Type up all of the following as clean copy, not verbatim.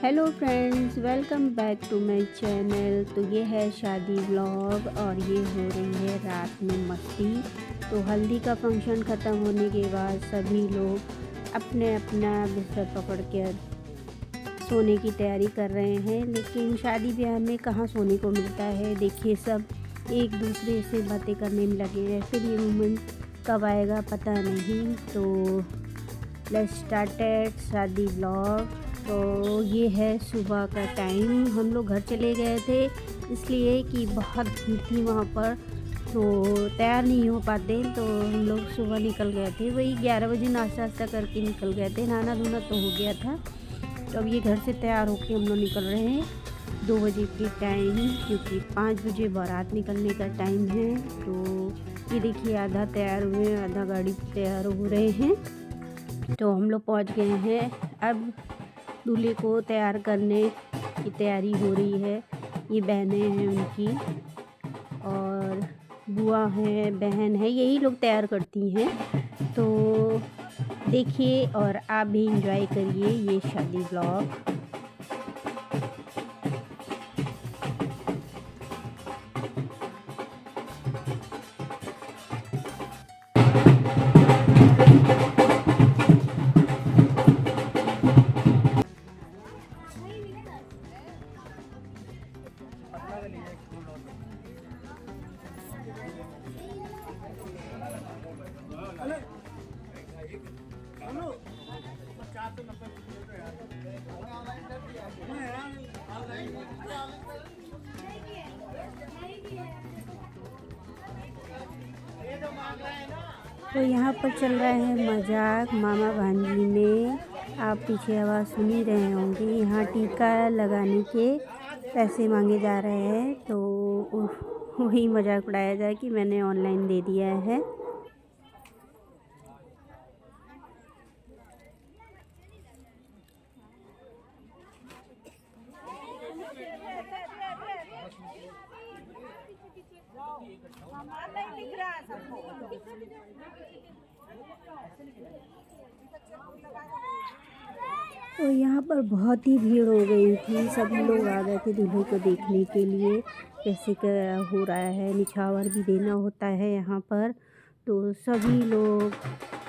Hello friends, welcome back to my channel. तो ये है शादी व्लॉग और ये हो रही है रात में मस्ती। तो हल्दी का फंक्शन ख़त्म होने के बाद सभी लोग अपने अपना बिस्तर पकड़ के सोने की तैयारी कर रहे हैं, लेकिन शादी ब्याह में कहाँ सोने को मिलता है। देखिए, सब एक दूसरे से बातें करने में लगे हैं। फिर ये मोमेंट कब आएगा पता नहीं। तो लेट्स स्टार्टेड शादी व्लॉग। तो ये है सुबह का टाइम। हम लोग घर चले गए थे इसलिए कि बहुत भीड़ थी वहाँ पर, तो तैयार नहीं हो पाते। तो हम लोग सुबह निकल गए थे, वही 11 बजे नाश्ता वास्ता करके निकल गए थे। नहाना धोना तो हो गया था। तो अब ये घर से तैयार होके हम लोग निकल रहे हैं 2 बजे के टाइम, क्योंकि 5 बजे बारात निकलने का टाइम है। तो ये देखिए, आधा तैयार हुए, आधा गाड़ी तैयार हो रहे हैं। तो हम लोग पहुँच गए हैं। अब दूल्हे को तैयार करने की तैयारी हो रही है। ये बहनें हैं उनकी, और बुआ है, बहन है, यही लोग तैयार करती हैं। तो देखिए और आप भी एंजॉय करिए ये शादी व्लॉग। तो यहाँ पर चल रहा है मजाक मामा भांजी में। आप पीछे आवाज़ सुन ही रहे होंगे। यहाँ टीका लगाने के पैसे मांगे जा रहे हैं, तो वही मजाक उड़ाया जाए कि मैंने ऑनलाइन दे दिया है। तो यहाँ पर बहुत ही भीड़ हो गई थी। सभी लोग आ गए थे दूल्हे को देखने के लिए, कैसे क्या हो रहा है। निछावर भी देना होता है यहाँ पर। तो सभी लोग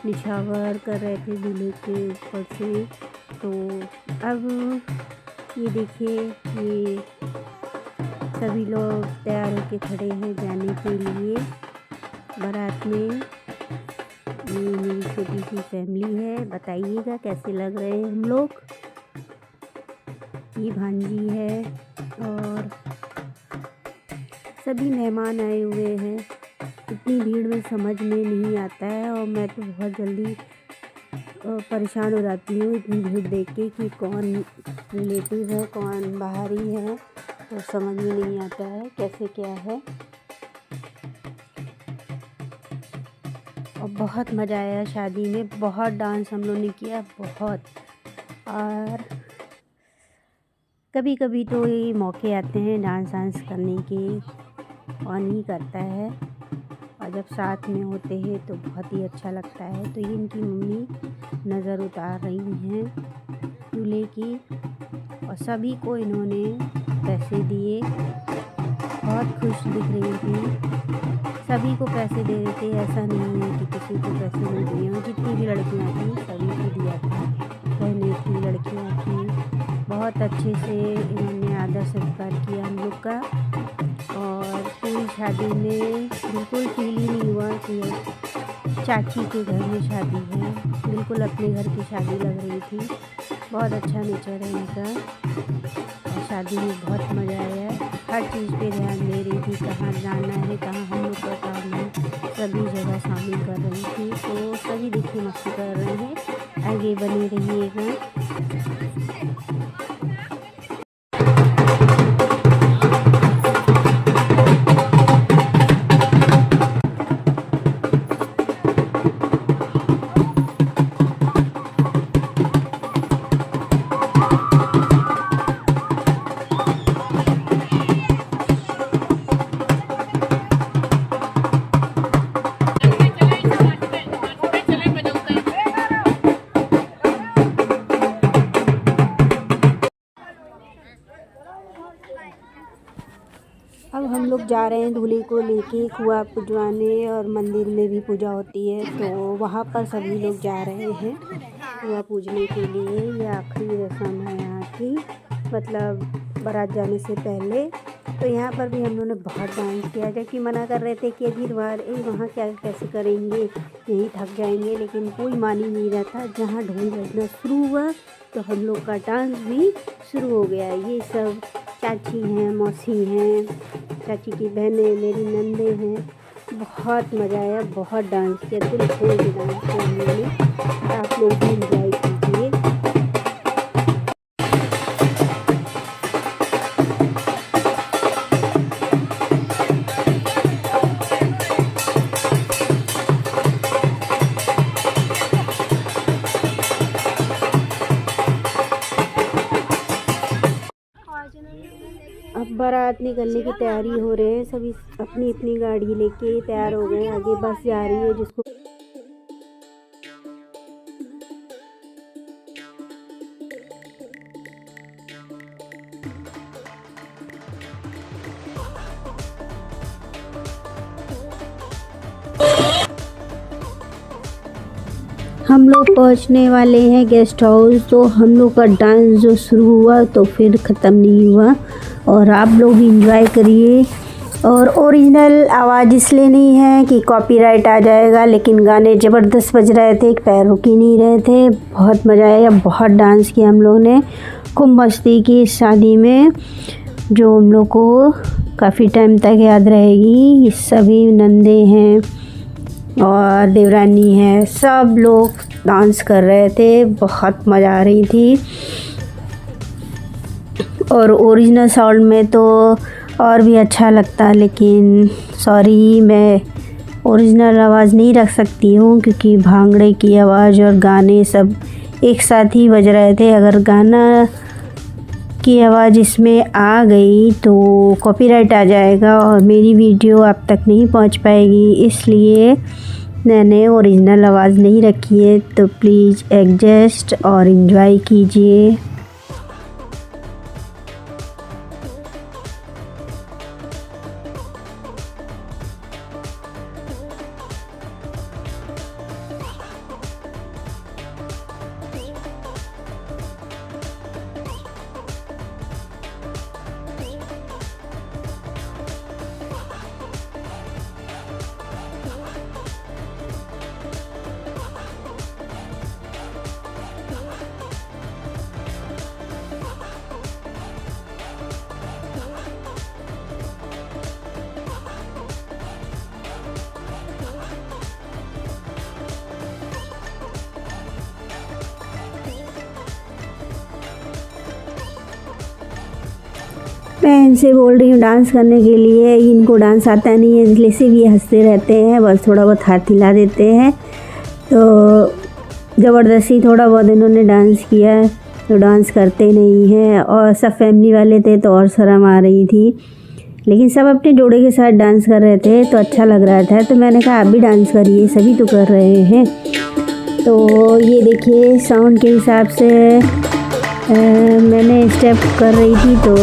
निछावर कर रहे थे दूल्हे के ऊपर से। तो अब ये देखिए, ये सभी लोग तैयार होके खड़े हैं जाने के लिए बारात में। ये मेरी छोटी सी फैमिली है। बताइएगा कैसे लग रहे हैं हम लोग। ये भांजी है और सभी मेहमान आए हुए हैं। इतनी भीड़ में समझ में नहीं आता है, और मैं तो बहुत जल्दी परेशान हो जाती हूँ इतनी भीड़ देख के कि कौन रिलेटिव है कौन बाहरी है। तो समझ में नहीं आता है कैसे क्या है। और बहुत मज़ा आया शादी में, बहुत डांस हम लोग ने किया, बहुत। और कभी कभी तो ये मौके आते हैं डांस वांस करने के, कौन ही करता है। और जब साथ में होते हैं तो बहुत ही अच्छा लगता है। तो ये इनकी मम्मी नज़र उतार रही हैं दूल्हे की, और सभी को इन्होंने पैसे दिए। बहुत खुश दिख रही थी, सभी को पैसे दे रहे थे। ऐसा नहीं है कि किसी को पैसे नहीं दिए। जितनी भी लड़कियां थी सभी को दिया था। बहनें थी, लड़कियां थी, बहुत अच्छे से इन्होंने आदर सत्कार किया हम लोग का। और पूरी शादी में बिल्कुल फील ही नहीं हुआ कि चाची के घर में शादी है, बिल्कुल अपने घर की शादी लग रही थी। बहुत अच्छा नेचर है इनका, और शादी में बहुत मज़ा आया। हर चीज़ पे ध्यान दे रही थी, कहाँ जाना है, कहाँ हम लोग का काम है, सभी जगह शामिल कर रही थी। तो सभी देखिए मस्ती कर रहे हैं। आगे बने रहिएगा। जा रहे हैं दूल्हे को लेके कुआं पुजवाने, और मंदिर में भी पूजा होती है तो वहाँ पर सभी लोग जा रहे हैं कुआं पूजने के लिए। ये आखिरी रस्म है यहाँ की, मतलब बारात जाने से पहले। तो यहाँ पर भी हम लोगों ने बहुत डांस किया, जबकि मना कर रहे थे कि अभी वहाँ क्या कैसे करेंगे, यहीं थक जाएंगे, लेकिन कोई मान ही नहीं रहा था। जहाँ ढोल बजना शुरू हुआ तो हम लोग का डांस भी शुरू हो गया। ये सब चाची हैं, मौसी हैं, चाची की बहनें, मेरी नंदे हैं। बहुत मज़ा आया, बहुत डांस किया, दिल खोल के डांस किया हम लोगों ने। आप लोग भी इंजॉय कीजिए। अब बारात निकलने की तैयारी हो रहे हैं, सभी अपनी अपनी गाड़ी लेके तैयार हो गए। आगे बस जा रही है जिसको हम लोग पहुंचने वाले हैं गेस्ट हाउस। तो हम लोग का डांस जो शुरू हुआ तो फिर ख़त्म नहीं हुआ, और आप लोग भी इंजॉय करिए। और ओरिजिनल आवाज़ इसलिए नहीं है कि कॉपीराइट आ जाएगा, लेकिन गाने ज़बरदस्त बज रहे थे, पैर रुक ही नहीं रहे थे। बहुत मज़ा आया, बहुत डांस किया हम लोग ने, खूब मस्ती की इस शादी में, जो हम लोग को काफ़ी टाइम तक याद रहेगी। सभी नंदे हैं और देवरानी है, सब लोग डांस कर रहे थे, बहुत मज़ा आ रही थी। और ओरिजिनल साउंड में तो और भी अच्छा लगता, लेकिन सॉरी मैं ओरिजिनल आवाज़ नहीं रख सकती हूँ, क्योंकि भांगड़े की आवाज़ और गाने सब एक साथ ही बज रहे थे। अगर गाना की आवाज़ इसमें आ गई तो कॉपीराइट आ जाएगा और मेरी वीडियो आप तक नहीं पहुंच पाएगी, इसलिए मैंने ओरिजिनल आवाज़ नहीं रखी है। तो प्लीज़ एडजस्ट और एंजॉय कीजिए। मैं इनसे बोल रही हूँ डांस करने के लिए, इनको डांस आता नहीं है, इसलिए से भी हंसते रहते हैं, बस थोड़ा बहुत हाथ हिला देते हैं। तो ज़बरदस्ती थोड़ा बहुत इन्होंने डांस किया, तो डांस करते नहीं हैं। और सब फैमिली वाले थे तो और शर्म आ रही थी, लेकिन सब अपने जोड़े के साथ डांस कर रहे थे तो अच्छा लग रहा था। तो मैंने कहा आप भी डांस करिए, सभी तो कर रहे हैं। तो ये देखिए साउंड के हिसाब से मैंने स्टेप कर रही थी तो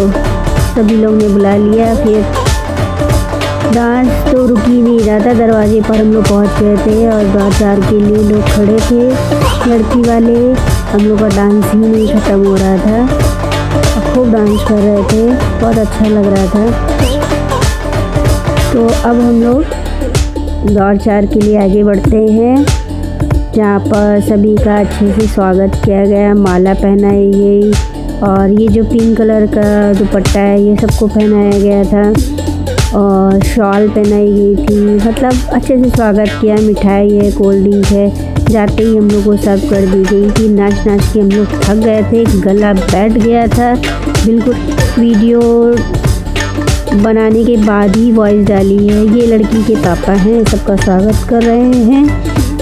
सभी लोग ने बुला लिया। फिर डांस तो रुक ही नहीं रहा था, दरवाजे पर हम लोग पहुंच गए थे और बाजार के लिए लोग खड़े थे, लड़की वाले। हम लोग का डांस ही नहीं ख़त्म हो रहा था, खूब डांस कर रहे थे, बहुत अच्छा लग रहा था। तो अब हम लोग दौड़ चार के लिए आगे बढ़ते हैं, जहाँ पर सभी का अच्छे से स्वागत किया गया, माला पहनाई गई, और ये जो पिंक कलर का दुपट्टा है ये सबको पहनाया गया था, और शॉल पहनाई गई थी। मतलब अच्छे से स्वागत किया, मिठाई है, कोल्ड ड्रिंक है, जाते ही हम लोग को सर्व कर दी गई थी। नाच नाच के हम लोग थक गए थे, गला बैठ गया था बिल्कुल। वीडियो बनाने के बाद ही वॉइस डाली है। ये लड़की के पापा हैं, सबका स्वागत कर रहे हैं,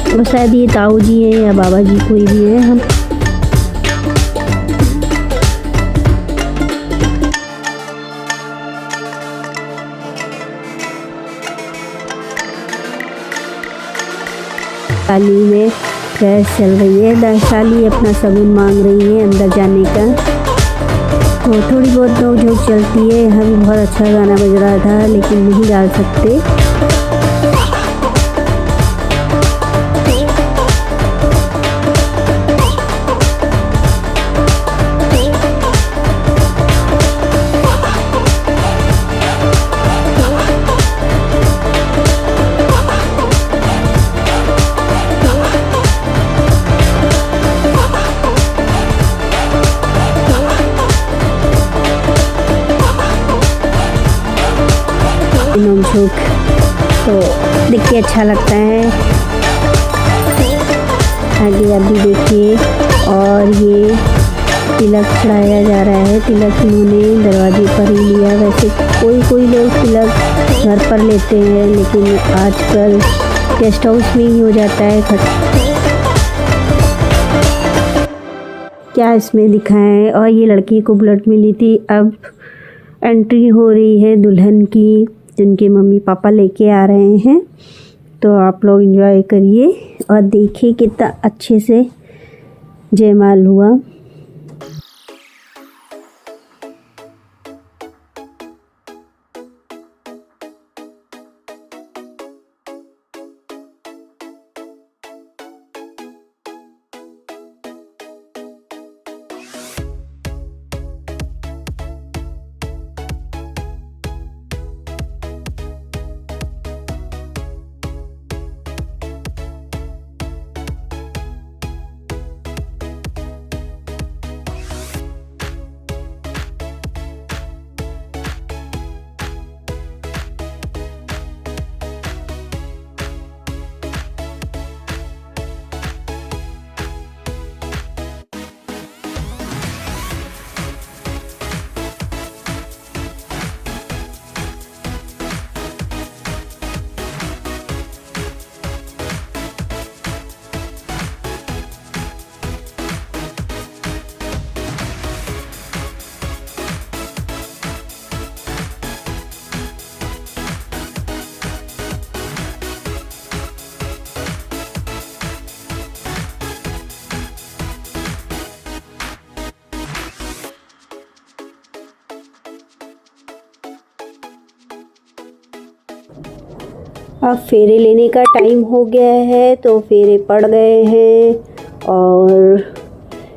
और शायद ये ताऊ जी हैं या बाबा जी कोई भी है। हम शाली में बहस चल रही है, शाली अपना सबूत मांग रही है अंदर जाने का। तो थोड़ी बहुत नोक झोंक चलती है। यहाँ भी बहुत अच्छा गाना बज रहा था लेकिन नहीं डाल सकते। नोक तो देख के अच्छा लगता है। आगे अभी देखिए, और ये तिलक चढ़ाया जा रहा है। तिलक इन्होंने दरवाजे पर ही लिया। वैसे कोई लोग तिलक घर पर लेते हैं लेकिन आजकल गेस्ट हाउस में ही हो जाता है। क्या इसमें दिखाएं। और ये लड़की को बुलेट मिली थी। अब एंट्री हो रही है दुल्हन की, जिनके मम्मी पापा लेके आ रहे हैं। तो आप लोग एंजॉय करिए और देखिए कितना अच्छे से जयमाल हुआ। अब फेरे लेने का टाइम हो गया है, तो फेरे पड़ गए हैं और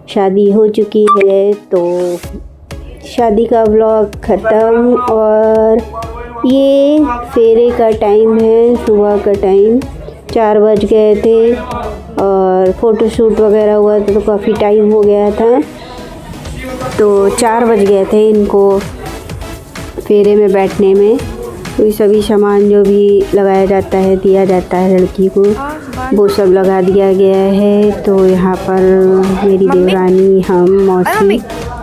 शादी हो चुकी है। तो शादी का व्लॉग ख़त्म। और ये फेरे का टाइम है, सुबह का टाइम 4 बज गए थे और फ़ोटोशूट वगैरह हुआ तो काफ़ी टाइम हो गया था। तो 4 बज गए थे इनको फेरे में बैठने में। तो सभी सामान जो भी लगाया जाता है, दिया जाता है लड़की को, वो सब लगा दिया गया है। तो यहाँ पर मेरी देवरानी, हम, मौसी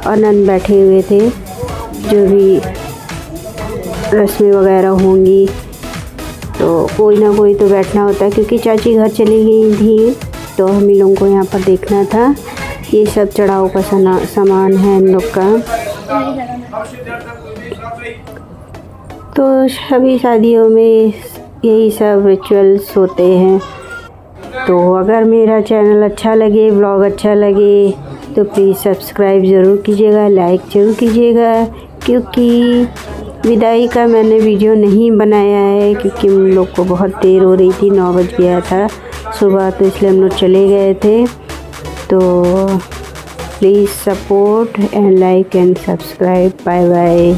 और नंद बैठे हुए थे। जो भी रस्में वगैरह होंगी तो कोई ना कोई तो बैठना होता है, क्योंकि चाची घर चली गई थी तो हम ही लोगों को यहाँ पर देखना था। ये सब चढ़ाऊ का सामान है इन लोग का। तो सभी शादियों में यही सब रिचुअल्स होते हैं। तो अगर मेरा चैनल अच्छा लगे, ब्लॉग अच्छा लगे, तो प्लीज़ सब्सक्राइब ज़रूर कीजिएगा, लाइक ज़रूर कीजिएगा। क्योंकि विदाई का मैंने वीडियो नहीं बनाया है, क्योंकि हम लोग को बहुत देर हो रही थी, 9 बज गया था सुबह, तो इसलिए हम लोग चले गए थे। तो please support and like and subscribe. Bye bye.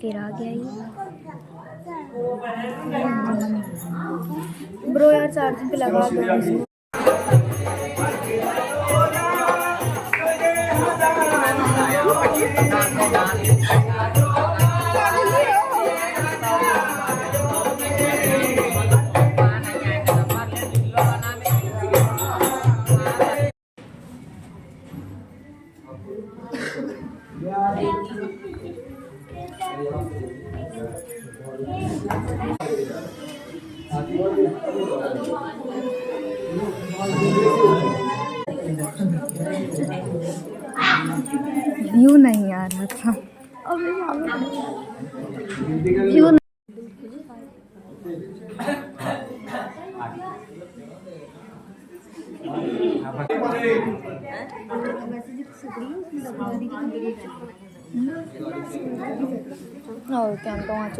फिर आ गया ये ब्रो यार, चार्जिंग पे लगा दो। व्यू नहीं आ रहा था। व्यू और क्या तो वहाँ